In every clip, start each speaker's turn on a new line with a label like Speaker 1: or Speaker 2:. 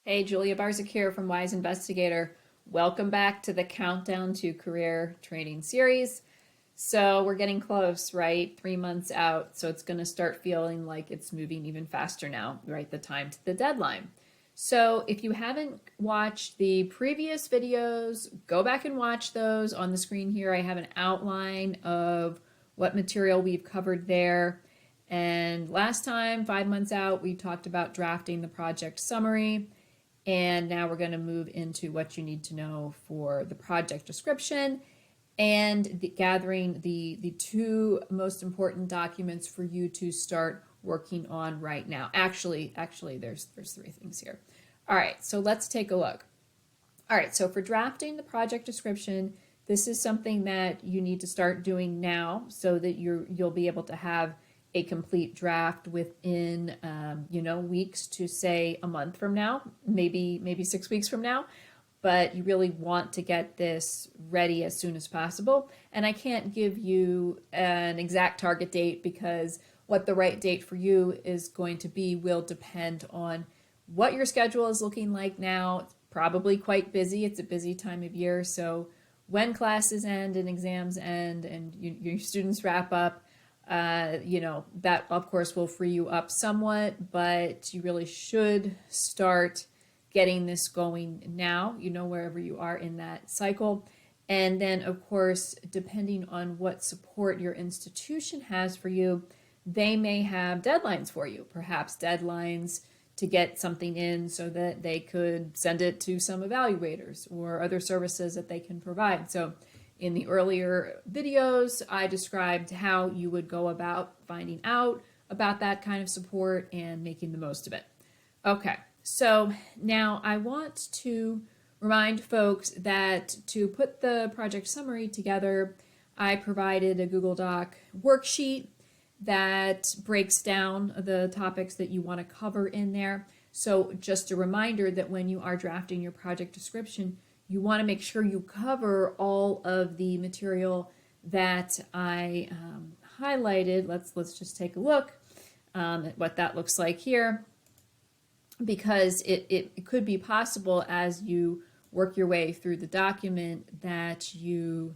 Speaker 1: Hey, Julia Barzyk here from Wise Investigator. Welcome back to the Countdown to Career Training series. So we're getting close, right? 3 months out. So it's going to start feeling like it's moving even faster now, right? The time to the deadline. So if you haven't watched the previous videos, go back and watch those. On the screen here, I have an outline of what material we've covered there. And last time, 5 months out, we talked about drafting the project summary. And now we're going to move into what you need to know for the project description and gathering the two most important documents for you to start working on right now. Actually, there's three things here. All right, so let's take a look. All right, so for drafting the project description, this is something that you need to start doing now so that you'll be able to have a complete draft within, weeks to say a month from now, maybe 6 weeks from now. But you really want to get this ready as soon as possible. And I can't give you an exact target date because what the right date for you is going to be will depend on what your schedule is looking like now. It's probably quite busy. It's a busy time of year. So when classes end and exams end and your students wrap up, that of course will free you up somewhat, but you really should start getting this going now, wherever you are in that cycle. And then of course, depending on what support your institution has for you, they may have deadlines for you, perhaps deadlines to get something in so that they could send it to some evaluators or other services that they can provide. So in the earlier videos, I described how you would go about finding out about that kind of support and making the most of it. Okay, so now I want to remind folks that to put the project summary together, I provided a Google Doc worksheet that breaks down the topics that you want to cover in there. So just a reminder that when you are drafting your project description, you want to make sure you cover all of the material that I highlighted. Let's just take a look at what that looks like here, because it could be possible as you work your way through the document that you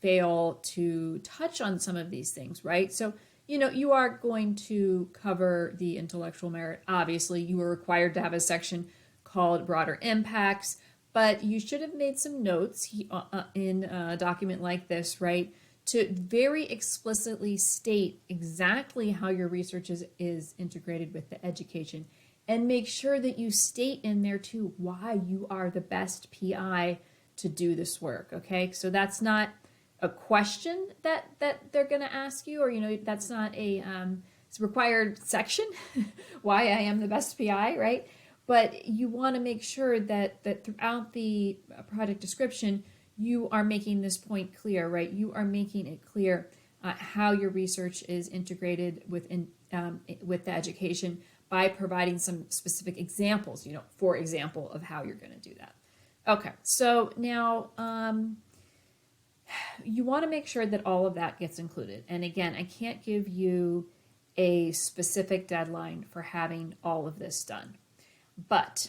Speaker 1: fail to touch on some of these things, right? So, you are going to cover the intellectual merit. Obviously, you are required to have a section called Broader Impacts, but you should have made some notes in a document like this, right, to very explicitly state exactly how your research is integrated with the education, and make sure that you state in there too why you are the best PI to do this work, okay? So that's not a question that they're going to ask you, or, that's not it's a required section, why I am the best PI, right? But you want to make sure that throughout the project description, you are making this point clear, right? You are making it clear how your research is integrated with the education by providing some specific examples, for example, of how you're going to do that. Okay, so now you want to make sure that all of that gets included. And again, I can't give you a specific deadline for having all of this done. But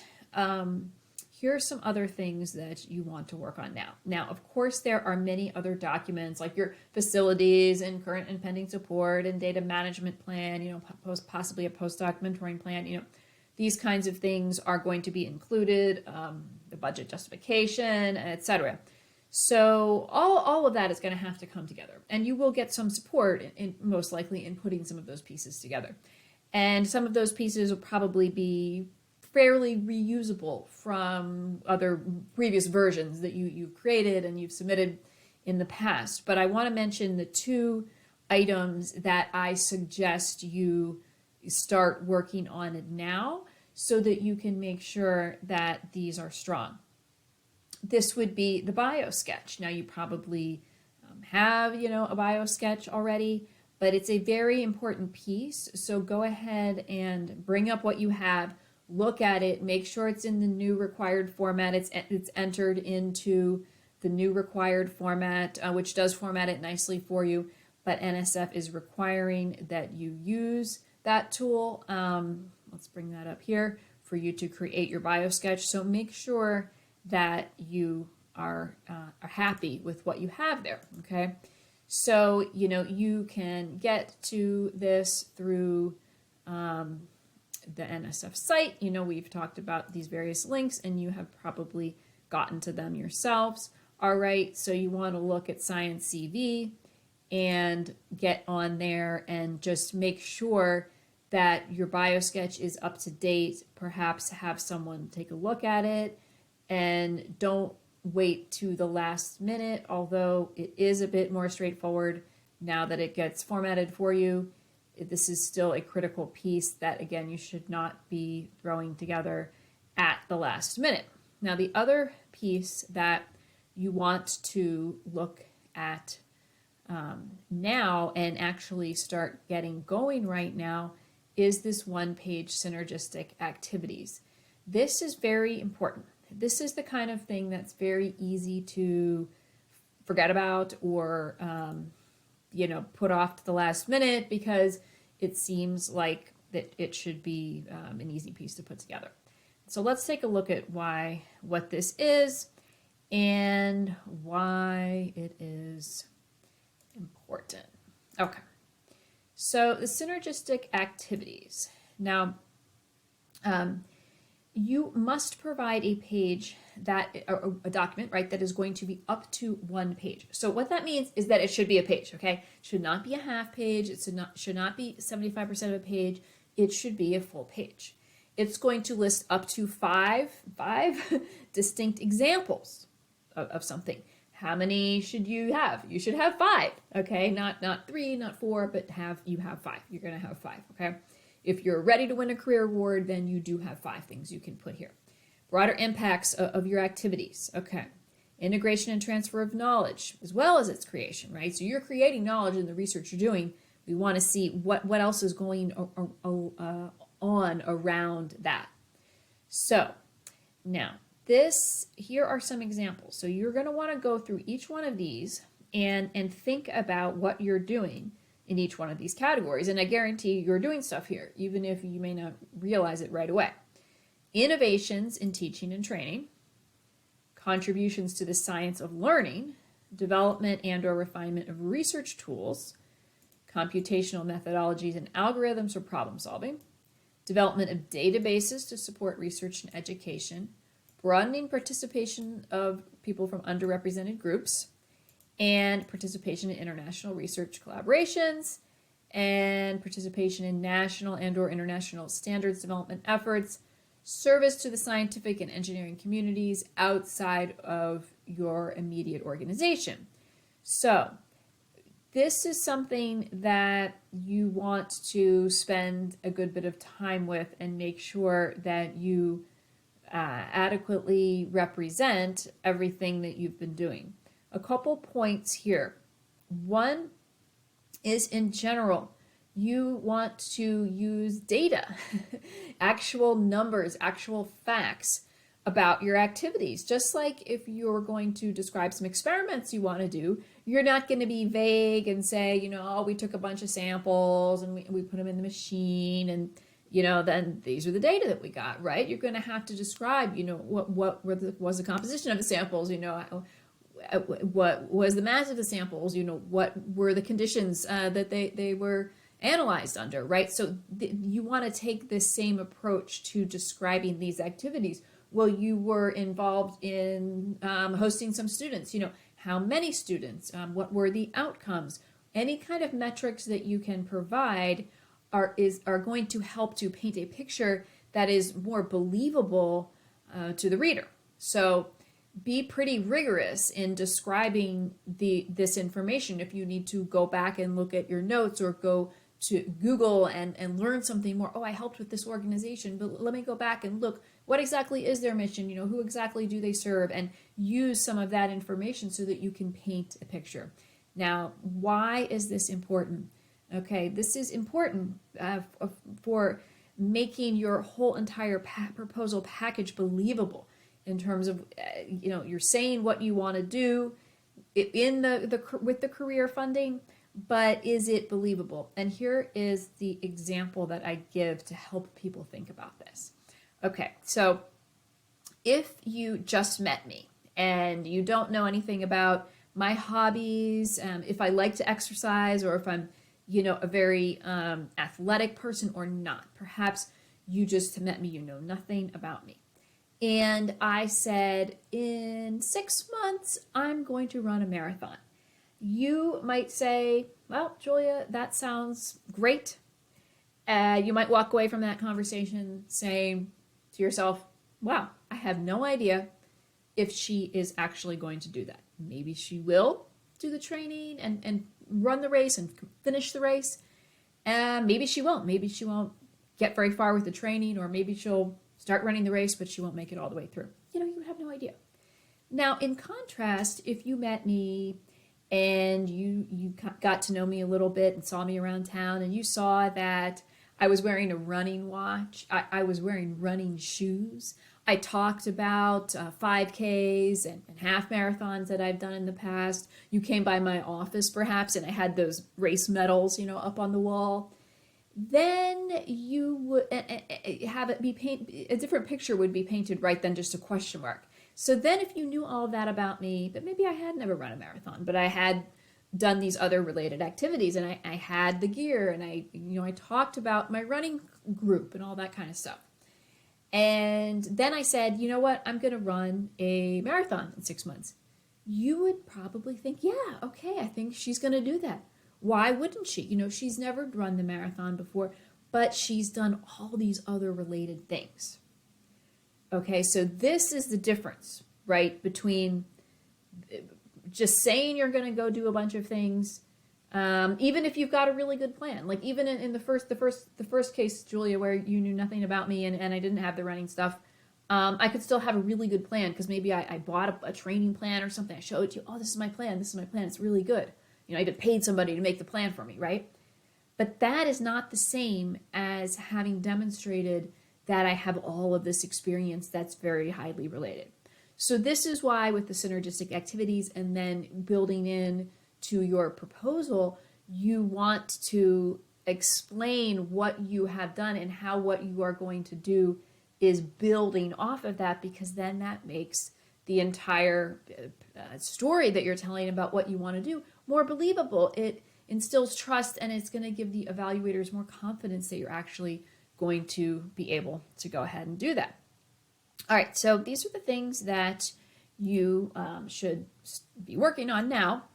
Speaker 1: here are some other things that you want to work on now. Now, of course, there are many other documents like your facilities and current and pending support and data management plan, possibly a postdoc mentoring plan, these kinds of things are going to be included, the budget justification, etc. So all of that is going to have to come together, and you will get some support most likely in putting some of those pieces together. And some of those pieces will probably be fairly reusable from other previous versions that you've created and you've submitted in the past. But I want to mention the two items that I suggest you start working on it now so that you can make sure that these are strong. This would be the Biosketch. Now you probably have, a Biosketch already, but it's a very important piece. So go ahead and bring up what you have, look at it, make sure it's in the new required format. It's entered into the new required format, which does format it nicely for you, but NSF is requiring that you use that tool. Let's bring that up here for for you to create your Biosketch. So make sure that you are happy with what you have there, okay? So, you can get to this through the NSF site. We've talked about these various links and you have probably gotten to them yourselves. All right, so you want to look at SciENcv and get on there and just make sure that your Biosketch is up to date. Perhaps have someone take a look at it, and don't wait to the last minute, although it is a bit more straightforward now that it gets formatted for you. This is still a critical piece that, again, you should not be throwing together at the last minute. Now, the other piece that you want to look at now and actually start getting going right now is this one-page Synergistic Activities. This is very important. This is the kind of thing that's very easy to forget about or, put off to the last minute because it seems like that it should be an easy piece to put together. So let's take a look at what this is and why it is important. Okay. So the Synergistic Activities. Now, you must provide a page a document, right, that is going to be up to 1 page. So what that means is that it should be a page, okay? It should not be a half page. It should not be 75% of a page. It should be a full page. It's going to list up to five distinct examples of something. How many should you have? You should have 5, okay? Not 3, not 4, but you have 5. You're going to have 5, okay? If you're ready to win a career award, then you do have 5 things you can put here. Broader impacts of your activities, okay? Integration and transfer of knowledge, as well as its creation, right? So you're creating knowledge in the research you're doing. We want to see what else is going on around that. So now, here are some examples. So you're going to want to go through each one of these and think about what you're doing in each one of these categories. And I guarantee you're doing stuff here, even if you may not realize it right away. Innovations in teaching and training, contributions to the science of learning, development and/or refinement of research tools, computational methodologies and algorithms for problem solving, development of databases to support research and education, broadening participation of people from underrepresented groups, and participation in international research collaborations, and participation in national and/or international standards development efforts, service to the scientific and engineering communities outside of your immediate organization. So this is something that you want to spend a good bit of time with and make sure that you adequately represent everything that you've been doing. A couple points here. One is, in general, you want to use data, actual numbers, actual facts about your activities. Just like if you're going to describe some experiments you want to do, you're not going to be vague and say, we took a bunch of samples and we put them in the machine and, then these are the data that we got, right? You're going to have to describe, what was the composition of the samples, what was the mass of the samples, what were the conditions that they were analyzed under, right? So you want to take this same approach to describing these activities. Well, you were involved in hosting some students, how many students, what were the outcomes? Any kind of metrics that you can provide are going to help to paint a picture that is more believable to the reader. So be pretty rigorous in describing this information. If you need to go back and look at your notes or go to Google and learn something more, I helped with this organization, but let me go back and look, what exactly is their mission? Who exactly do they serve? And use some of that information so that you can paint a picture. Now, why is this important? Okay, this is important for making your whole entire proposal package believable in terms of, you're saying what you want to do in with the career funding, but is it believable? And here is the example that I give to help people think about this. Okay, so if you just met me and you don't know anything about my hobbies, if I like to exercise or if I'm, a very athletic person or not, perhaps you just met me, you know nothing about me. And I said, in 6 months, I'm going to run a marathon. You might say, well, Julia, that sounds great. You might walk away from that conversation saying to yourself, wow, I have no idea if she is actually going to do that. Maybe she will do the training and run the race and finish the race. And maybe she won't. Maybe she won't get very far with the training, or maybe she'll start running the race, but she won't make it all the way through. You have no idea. Now, in contrast, if you met me and you got to know me a little bit and saw me around town and you saw that I was wearing a running watch, I was wearing running shoes, I talked about 5Ks and half marathons that I've done in the past. You came by my office perhaps and I had those race medals, up on the wall. Then you would have it be a different picture would be painted right then, just a question mark. So then if you knew all that about me, but maybe I had never run a marathon, but I had done these other related activities and I had the gear and I talked about my running group and all that kind of stuff. And then I said, you know what, I'm going to run a marathon in 6 months. You would probably think, yeah, okay, I think she's going to do that. Why wouldn't she? She's never run the marathon before, but she's done all these other related things. Okay, so this is the difference, right, between just saying you're going to go do a bunch of things, even if you've got a really good plan. Like even in the first case, Julia, where you knew nothing about me and I didn't have the running stuff, I could still have a really good plan because maybe I bought a training plan or something. I showed it to you. Oh, this is my plan. This is my plan. It's really good. I even paid somebody to make the plan for me, right? But that is not the same as having demonstrated that I have all of this experience that's very highly related. So this is why with the synergistic activities and then building in to your proposal, you want to explain what you have done and how what you are going to do is building off of that, because then that makes the entire story that you're telling about what you want to do more believable. It instills trust and it's going to give the evaluators more confidence that you're actually going to be able to go ahead and do that. All right, so these are the things that you should be working on now.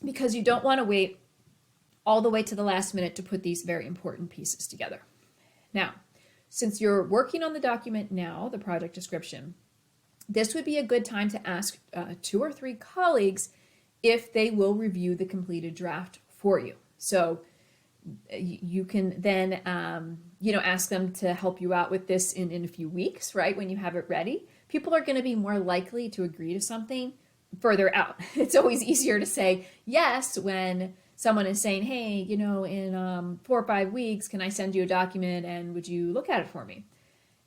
Speaker 1: Because you don't want to wait all the way to the last minute to put these very important pieces together. Now, since you're working on the document now, the project description, this would be a good time to ask 2 or 3 colleagues if they will review the completed draft for you. So you can then, ask them to help you out with this in a few weeks, right? When you have it ready, people are going to be more likely to agree to something further out. It's always easier to say yes when someone is saying, hey, in 4 or 5 weeks, can I send you a document and would you look at it for me?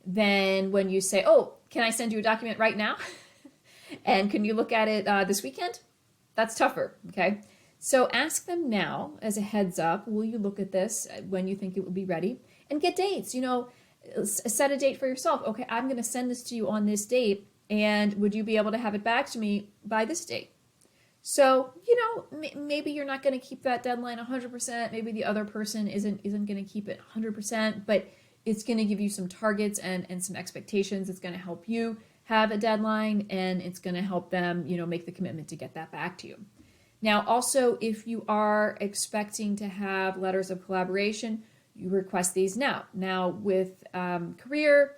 Speaker 1: Then when you say, oh, can I send you a document right now? And can you look at it this weekend? That's tougher, okay? So ask them now as a heads up, will you look at this when you think it will be ready? And get dates, set a date for yourself. Okay, I'm going to send this to you on this date, and would you be able to have it back to me by this date? So, maybe you're not going to keep that deadline 100%. Maybe the other person isn't going to keep it 100%, but it's going to give you some targets and some expectations. It's going to help you have a deadline, and it's going to help them, make the commitment to get that back to you. Now, also, if you are expecting to have letters of collaboration, you request these now. Now, with Career,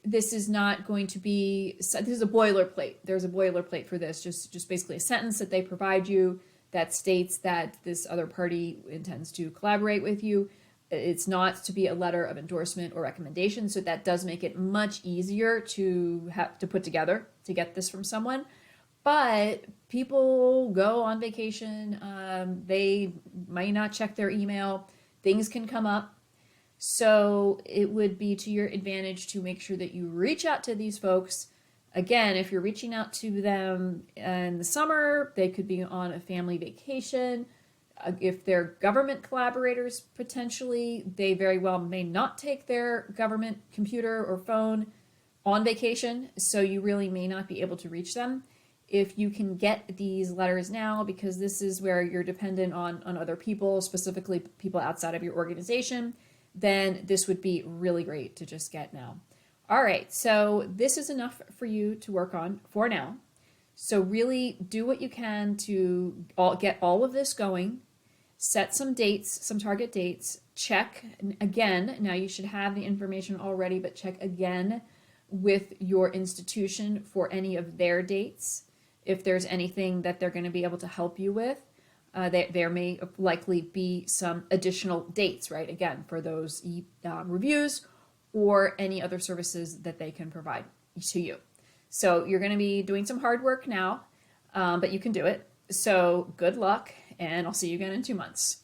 Speaker 1: this is not going to be, this is a boilerplate. There's a boilerplate for this, just basically a sentence that they provide you that states that this other party intends to collaborate with you. It's not to be a letter of endorsement or recommendation, so that does make it much easier to have to put together to get this from someone. But people go on vacation, they might not check their email, things can come up. So it would be to your advantage to make sure that you reach out to these folks. Again, if you're reaching out to them in the summer, they could be on a family vacation. If they're government collaborators, potentially, they very well may not take their government computer or phone on vacation, so you really may not be able to reach them. If you can get these letters now, because this is where you're dependent on other people, specifically people outside of your organization, then this would be really great to just get now. All right, so this is enough for you to work on for now. So really do what you can to get all of this going. Set some dates, some target dates. Check again. Now you should have the information already, but check again with your institution for any of their dates. If there's anything that they're going to be able to help you with, there may likely be some additional dates, right? Again, for those reviews or any other services that they can provide to you. So you're going to be doing some hard work now, but you can do it. So good luck, and I'll see you again in 2 months.